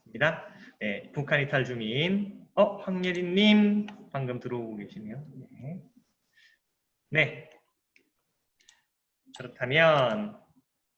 입니다. 네, 북한 이탈 주민. 황예린님 방금 들어오고 계시네요. 네. 네, 그렇다면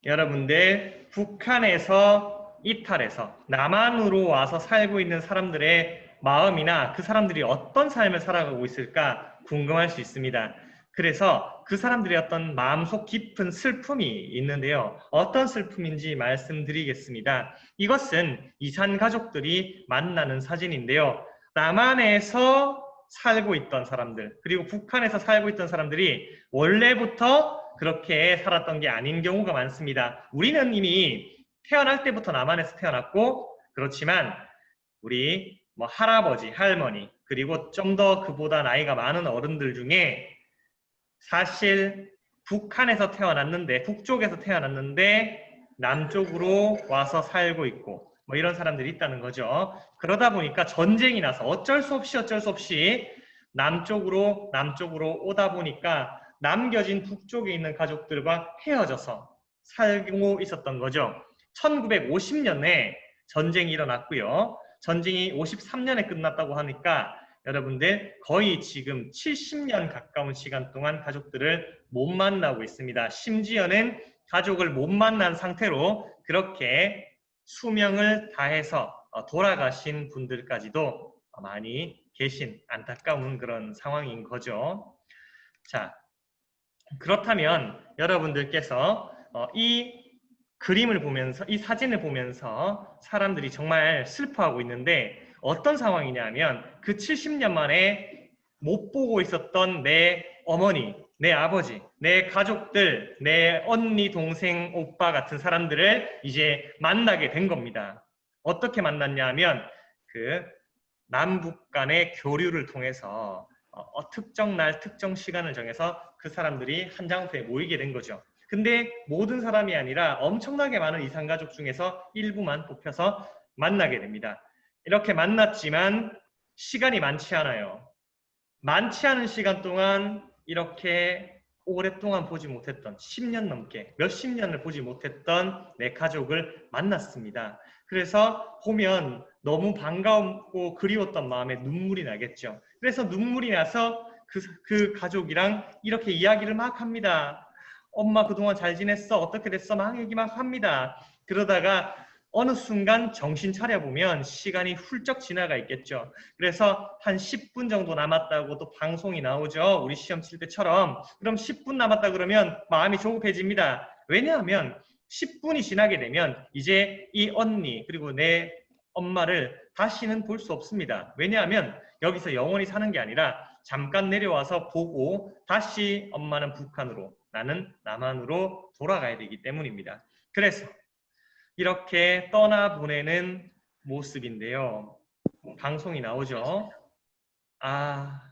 여러분들 북한에서 이탈해서 남한으로 와서 살고 있는 사람들의 마음이나 그 사람들이 어떤 삶을 살아가고 있을까 궁금할 수 있습니다. 그래서 그 사람들의 어떤 마음속 깊은 슬픔이 있는데요. 어떤 슬픔인지 말씀드리겠습니다. 이것은 이산 가족들이 만나는 사진인데요. 남한에서 살고 있던 사람들, 그리고 북한에서 살고 있던 사람들이 원래부터 그렇게 살았던 게 아닌 경우가 많습니다. 우리는 이미 태어날 때부터 남한에서 태어났고, 그렇지만 우리 할아버지, 할머니, 그리고 좀 더 그보다 나이가 많은 어른들 중에 사실 북한에서 태어났는데, 북쪽에서 태어났는데 남쪽으로 와서 살고 있고 이런 사람들이 있다는 거죠. 그러다 보니까 전쟁이 나서 어쩔 수 없이 남쪽으로 오다 보니까 남겨진 북쪽에 있는 가족들과 헤어져서 살고 있었던 거죠. 1950년에 전쟁이 일어났고요. 전쟁이 53년에 끝났다고 하니까 여러분들 거의 지금 70년 가까운 시간 동안 가족들을 못 만나고 있습니다. 심지어는 가족을 못 만난 상태로 그렇게 수명을 다해서 돌아가신 분들까지도 많이 계신 안타까운 그런 상황인 거죠. 자, 그렇다면 여러분들께서 이 그림을 보면서, 이 사진을 보면서 사람들이 정말 슬퍼하고 있는데 어떤 상황이냐면 그 70년 만에 못 보고 있었던 내 어머니, 내 아버지, 내 가족들, 내 언니, 동생, 오빠 같은 사람들을 이제 만나게 된 겁니다. 어떻게 만났냐 하면 그 남북 간의 교류를 통해서 특정 날, 특정 시간을 정해서 그 사람들이 한 장소에 모이게 된 거죠. 근데 모든 사람이 아니라 엄청나게 많은 이산가족 중에서 일부만 뽑혀서 만나게 됩니다. 이렇게 만났지만 시간이 많지 않아요. 많지 않은 시간 동안 이렇게 오랫동안 보지 못했던 10년 넘게 몇십 년을 보지 못했던 내 가족을 만났습니다. 그래서 보면 너무 반가웠고 그리웠던 마음에 눈물이 나겠죠. 그래서 눈물이 나서 그 가족이랑 이렇게 이야기를 막 합니다. 엄마 그동안 잘 지냈어? 어떻게 됐어? 막 얘기 막 합니다. 그러다가 어느 순간 정신 차려보면 시간이 훌쩍 지나가 있겠죠. 그래서 한 10분 정도 남았다고 또 방송이 나오죠. 우리 시험 칠 때처럼. 그럼 10분 남았다 그러면 마음이 조급해집니다. 왜냐하면 10분이 지나게 되면 이제 이 언니 그리고 내 엄마를 다시는 볼 수 없습니다. 왜냐하면 여기서 영원히 사는 게 아니라 잠깐 내려와서 보고 다시 엄마는 북한으로 나는 남한으로 돌아가야 되기 때문입니다. 그래서 이렇게 떠나보내는 모습인데요. 방송이 나오죠.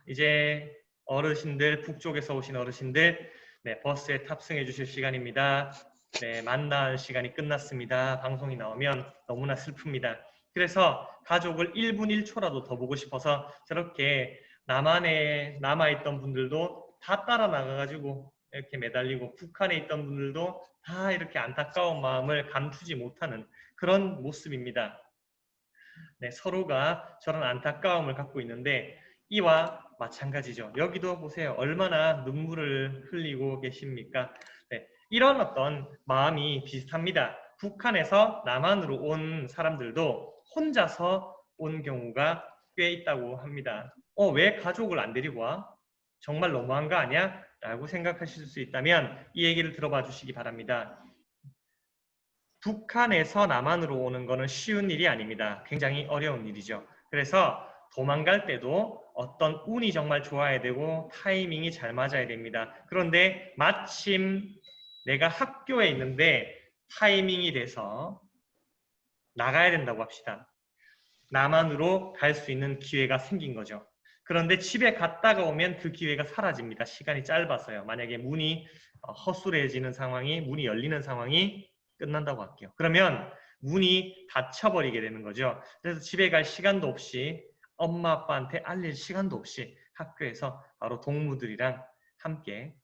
이제 어르신들, 북쪽에서 오신 어르신들, 네, 버스에 탑승해 주실 시간입니다. 네, 만날 시간이 끝났습니다. 방송이 나오면 너무나 슬픕니다. 그래서 가족을 1분 1초라도 더 보고 싶어서 저렇게 남한에 남아있던 분들도 다 따라 나가가지고 이렇게 매달리고 북한에 있던 분들도 다 이렇게 안타까운 마음을 감추지 못하는 그런 모습입니다. 네, 서로가 저런 안타까움을 갖고 있는데 이와 마찬가지죠. 여기도 보세요. 얼마나 눈물을 흘리고 계십니까? 네, 이런 어떤 마음이 비슷합니다. 북한에서 남한으로 온 사람들도 혼자서 온 경우가 꽤 있다고 합니다. 왜 가족을 안 데리고 와? 정말 너무한 거 아니야? 라고 생각하실 수 있다면 이 얘기를 들어봐 주시기 바랍니다. 북한에서 남한으로 오는 것은 쉬운 일이 아닙니다. 굉장히 어려운 일이죠. 그래서 도망갈 때도 어떤 운이 정말 좋아야 되고 타이밍이 잘 맞아야 됩니다. 그런데 마침 내가 학교에 있는데 타이밍이 돼서 나가야 된다고 합시다. 남한으로 갈 수 있는 기회가 생긴 거죠. 그런데 집에 갔다가 오면 그 기회가 사라집니다. 시간이 짧아서요. 만약에 문이 허술해지는 상황이, 문이 열리는 상황이 끝난다고 할게요. 그러면 문이 닫혀버리게 되는 거죠. 그래서 집에 갈 시간도 없이 엄마 아빠한테 알릴 시간도 없이 학교에서 바로 동무들이랑 함께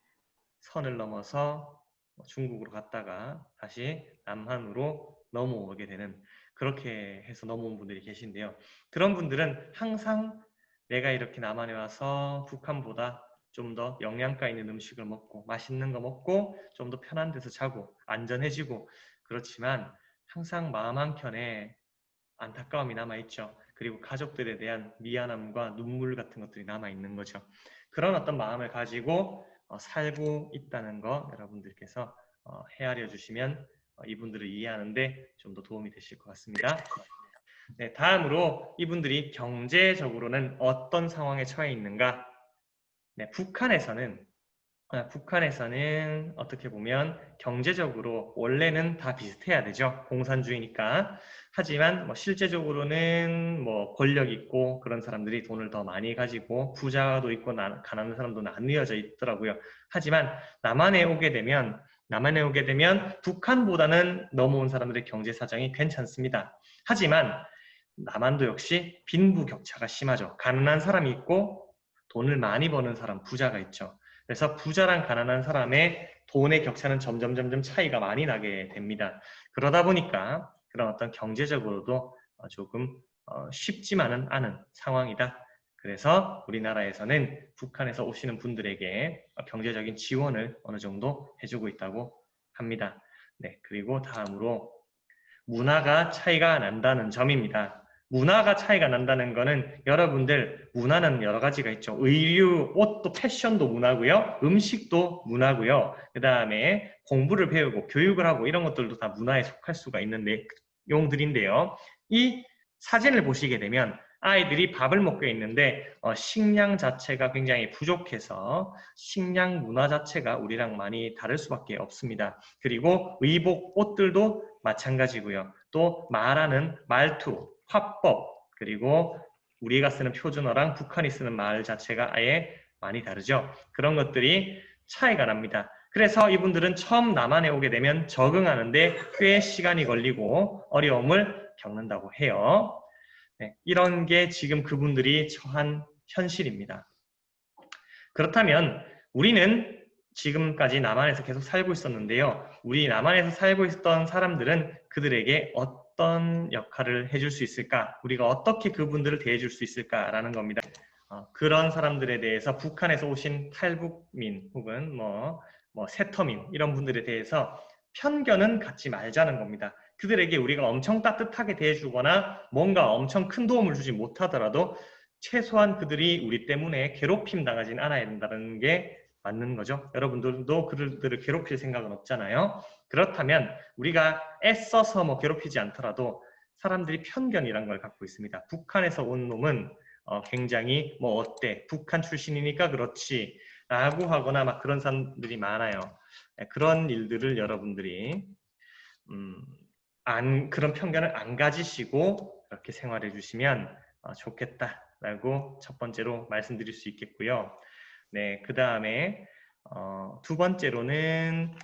선을 넘어서 중국으로 갔다가 다시 남한으로 넘어오게 되는 그렇게 해서 넘어온 분들이 계신데요. 그런 분들은 항상 내가 이렇게 남한에 와서 북한보다 좀 더 영양가 있는 음식을 먹고 맛있는 거 먹고 좀 더 편한 데서 자고 안전해지고 그렇지만 항상 마음 한켠에 안타까움이 남아있죠. 그리고 가족들에 대한 미안함과 눈물 같은 것들이 남아있는 거죠. 그런 어떤 마음을 가지고 살고 있다는 거 여러분들께서 헤아려 주시면 이분들을 이해하는데 좀 더 도움이 되실 것 같습니다. 네, 다음으로 이분들이 경제적으로는 어떤 상황에 처해 있는가? 네, 북한에서는 어떻게 보면 경제적으로 원래는 다 비슷해야 되죠. 공산주의니까. 하지만 뭐 실제적으로는 뭐 권력 있고 그런 사람들이 돈을 더 많이 가지고 부자도 있고 가난한 사람도 나뉘어져 있더라고요. 하지만 남한에 오게 되면 북한보다는 넘어온 사람들의 경제 사정이 괜찮습니다. 하지만 남한도 역시 빈부격차가 심하죠. 가난한 사람이 있고 돈을 많이 버는 사람, 부자가 있죠. 그래서 부자랑 가난한 사람의 돈의 격차는 점점 차이가 많이 나게 됩니다. 그러다 보니까 그런 어떤 경제적으로도 조금 쉽지만은 않은 상황이다. 그래서 우리나라에서는 북한에서 오시는 분들에게 경제적인 지원을 어느 정도 해주고 있다고 합니다. 네, 그리고 다음으로 문화가 차이가 난다는 점입니다. 문화가 차이가 난다는 거는 여러분들 문화는 여러 가지가 있죠. 의류, 옷도 패션도 문화고요. 음식도 문화고요. 그 다음에 공부를 배우고 교육을 하고 이런 것들도 다 문화에 속할 수가 있는 내용들인데요. 이 사진을 보시게 되면 아이들이 밥을 먹고 있는데 식량 자체가 굉장히 부족해서 식량 문화 자체가 우리랑 많이 다를 수밖에 없습니다. 그리고 의복, 옷들도 마찬가지고요. 또 말하는 말투, 화법, 그리고 우리가 쓰는 표준어랑 북한이 쓰는 말 자체가 아예 많이 다르죠. 그런 것들이 차이가 납니다. 그래서 이분들은 처음 남한에 오게 되면 적응하는데 꽤 시간이 걸리고 어려움을 겪는다고 해요. 네, 이런 게 지금 그분들이 처한 현실입니다. 그렇다면 우리는 지금까지 남한에서 계속 살고 있었는데요. 우리 남한에서 살고 있었던 사람들은 그들에게 어떤 역할을 해줄 수 있을까? 우리가 어떻게 그분들을 대해줄 수 있을까라는 겁니다. 그런 사람들에 대해서 북한에서 오신 탈북민 혹은 세터민 이런 분들에 대해서 편견은 갖지 말자는 겁니다. 그들에게 우리가 엄청 따뜻하게 대해주거나 뭔가 엄청 큰 도움을 주지 못하더라도 최소한 그들이 우리 때문에 괴롭힘 당하진 않아야 된다는 게 맞는 거죠. 여러분들도 그들을 괴롭힐 생각은 없잖아요. 그렇다면 우리가 애써서 괴롭히지 않더라도 사람들이 편견이란 걸 갖고 있습니다. 북한에서 온 놈은 굉장히 어때? 북한 출신이니까 그렇지 라고 하거나 막 그런 사람들이 많아요. 그런 일들을 여러분들이 그런 편견을 안 가지시고 이렇게 생활해 주시면 좋겠다라고 첫 번째로 말씀드릴 수 있겠고요. 네, 그 다음에 두 번째로는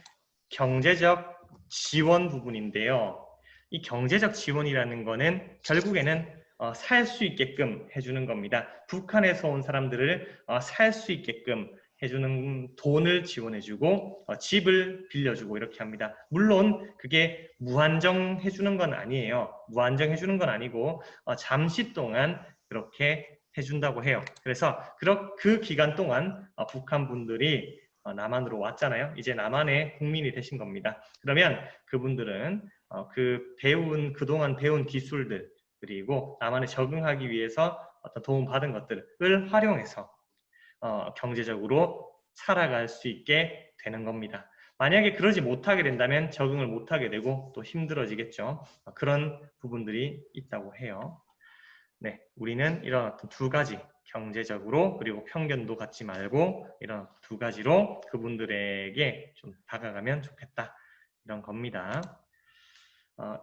경제적 지원 부분인데요. 이 경제적 지원이라는 거는 결국에는 살 수 있게끔 해주는 겁니다. 북한에서 온 사람들을 살 수 있게끔 해주는 돈을 지원해주고 집을 빌려주고 이렇게 합니다. 물론 그게 무한정 해주는 건 아니에요. 무한정 해주는 건 아니고 잠시 동안 그렇게 해준다고 해요. 그래서 그 기간 동안 북한 분들이 남한으로 왔잖아요. 이제 남한의 국민이 되신 겁니다. 그러면 그분들은 그동안 배운 기술들 그리고 남한에 적응하기 위해서 어떤 도움받은 것들을 활용해서 경제적으로 살아갈 수 있게 되는 겁니다. 만약에 그러지 못하게 된다면 적응을 못하게 되고 또 힘들어지겠죠. 그런 부분들이 있다고 해요. 네, 우리는 이런 어떤 두 가지 경제적으로 그리고 편견도 갖지 말고 이런 두 가지로 그분들에게 좀 다가가면 좋겠다 이런 겁니다.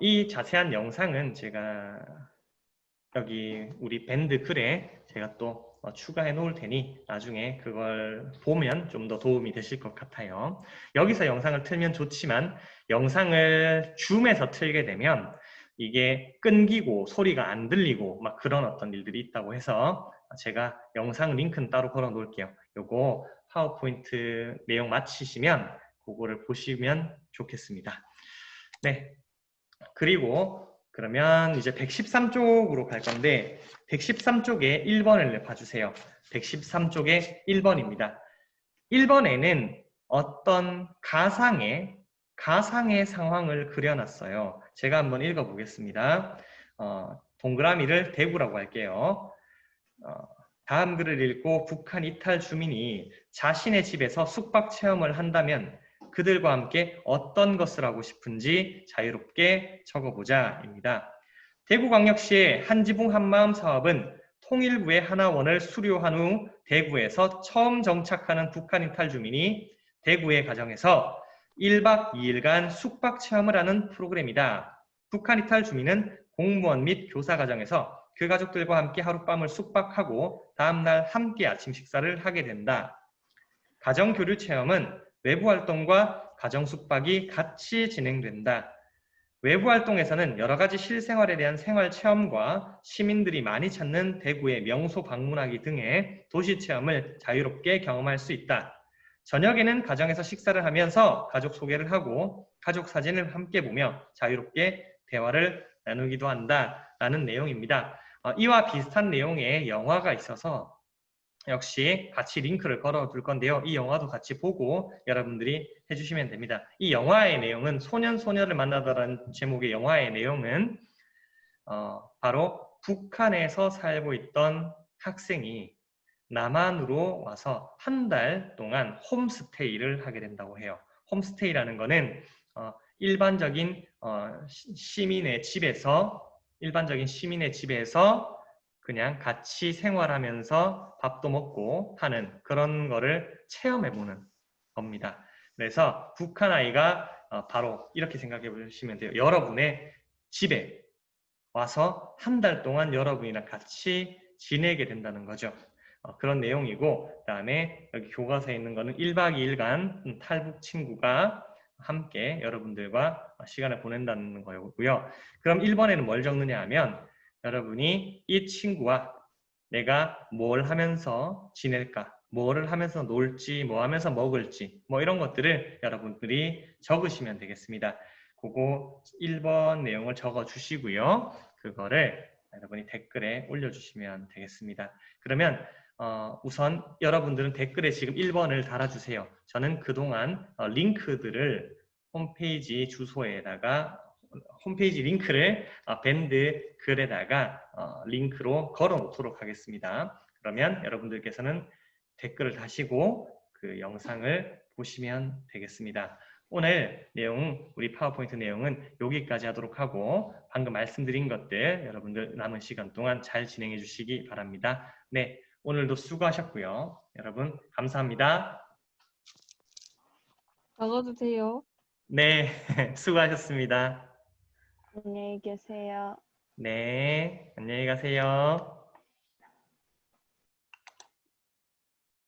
이 자세한 영상은 제가 여기 우리 밴드 글에 제가 또 추가해 놓을 테니 나중에 그걸 보면 좀 더 도움이 되실 것 같아요. 여기서 영상을 틀면 좋지만 영상을 줌에서 틀게 되면 이게 끊기고 소리가 안 들리고 막 그런 어떤 일들이 있다고 해서 제가 영상 링크는 따로 걸어 놓을게요. 요거 파워포인트 내용 마치시면 그거를 보시면 좋겠습니다. 네. 그리고 그러면 이제 113쪽으로 갈 건데 113쪽에 1번을 봐주세요. 113쪽에 1번입니다. 1번에는 어떤 가상의 상황을 그려놨어요. 제가 한번 읽어보겠습니다. 동그라미를 대구라고 할게요. 다음 글을 읽고 북한 이탈 주민이 자신의 집에서 숙박 체험을 한다면 그들과 함께 어떤 것을 하고 싶은지 자유롭게 적어보자입니다. 대구광역시의 한지붕 한마음 사업은 통일부의 하나원을 수료한 후 대구에서 처음 정착하는 북한 이탈 주민이 대구의 가정에서 1박 2일간 숙박 체험을 하는 프로그램이다. 북한 이탈 주민은 공무원 및 교사 가정에서 그 가족들과 함께 하룻밤을 숙박하고 다음날 함께 아침 식사를 하게 된다. 가정교류 체험은 외부 활동과 가정 숙박이 같이 진행된다. 외부 활동에서는 여러 가지 실생활에 대한 생활 체험과 시민들이 많이 찾는 대구의 명소 방문하기 등의 도시 체험을 자유롭게 경험할 수 있다. 저녁에는 가정에서 식사를 하면서 가족 소개를 하고 가족 사진을 함께 보며 자유롭게 대화를 나누기도 한다라는 내용입니다. 이와 비슷한 내용의 영화가 있어서 역시 같이 링크를 걸어 둘 건데요. 이 영화도 같이 보고 여러분들이 해주시면 됩니다. 이 영화의 내용은 소년 소녀를 만나다라는 제목의 영화의 내용은 바로 북한에서 살고 있던 학생이 남한으로 와서 한 달 동안 홈스테이를 하게 된다고 해요. 홈스테이라는 거는 일반적인 시민의 집에서 그냥 같이 생활하면서 밥도 먹고 하는 그런 거를 체험해보는 겁니다. 그래서 북한 아이가 바로 이렇게 생각해 보시면 돼요. 여러분의 집에 와서 한 달 동안 여러분이랑 같이 지내게 된다는 거죠. 그런 내용이고 그 다음에 여기 교과서에 있는 거는 1박 2일간 탈북 친구가 함께 여러분들과 시간을 보낸다는 거고요. 그럼 1번에는 뭘 적느냐 하면 여러분이 이 친구와 내가 뭘 하면서 지낼까, 뭐를 하면서 놀지, 뭐 하면서 먹을지, 뭐 이런 것들을 여러분들이 적으시면 되겠습니다. 그거 1번 내용을 적어 주시고요. 그거를 여러분이 댓글에 올려주시면 되겠습니다. 그러면 우선 여러분들은 댓글에 지금 1번을 달아주세요. 저는 그동안 링크들을 홈페이지 주소에다가 홈페이지 링크를 밴드 글에다가 링크로 걸어 놓도록 하겠습니다. 그러면 여러분들께서는 댓글을 다시고 그 영상을 보시면 되겠습니다. 오늘 내용, 우리 파워포인트 내용은 여기까지 하도록 하고 방금 말씀드린 것들 여러분들 남은 시간 동안 잘 진행해 주시기 바랍니다. 네, 오늘도 수고하셨고요. 여러분 감사합니다. 적어주세요. 네, 수고하셨습니다. 안녕히 계세요. 네, 안녕히 가세요.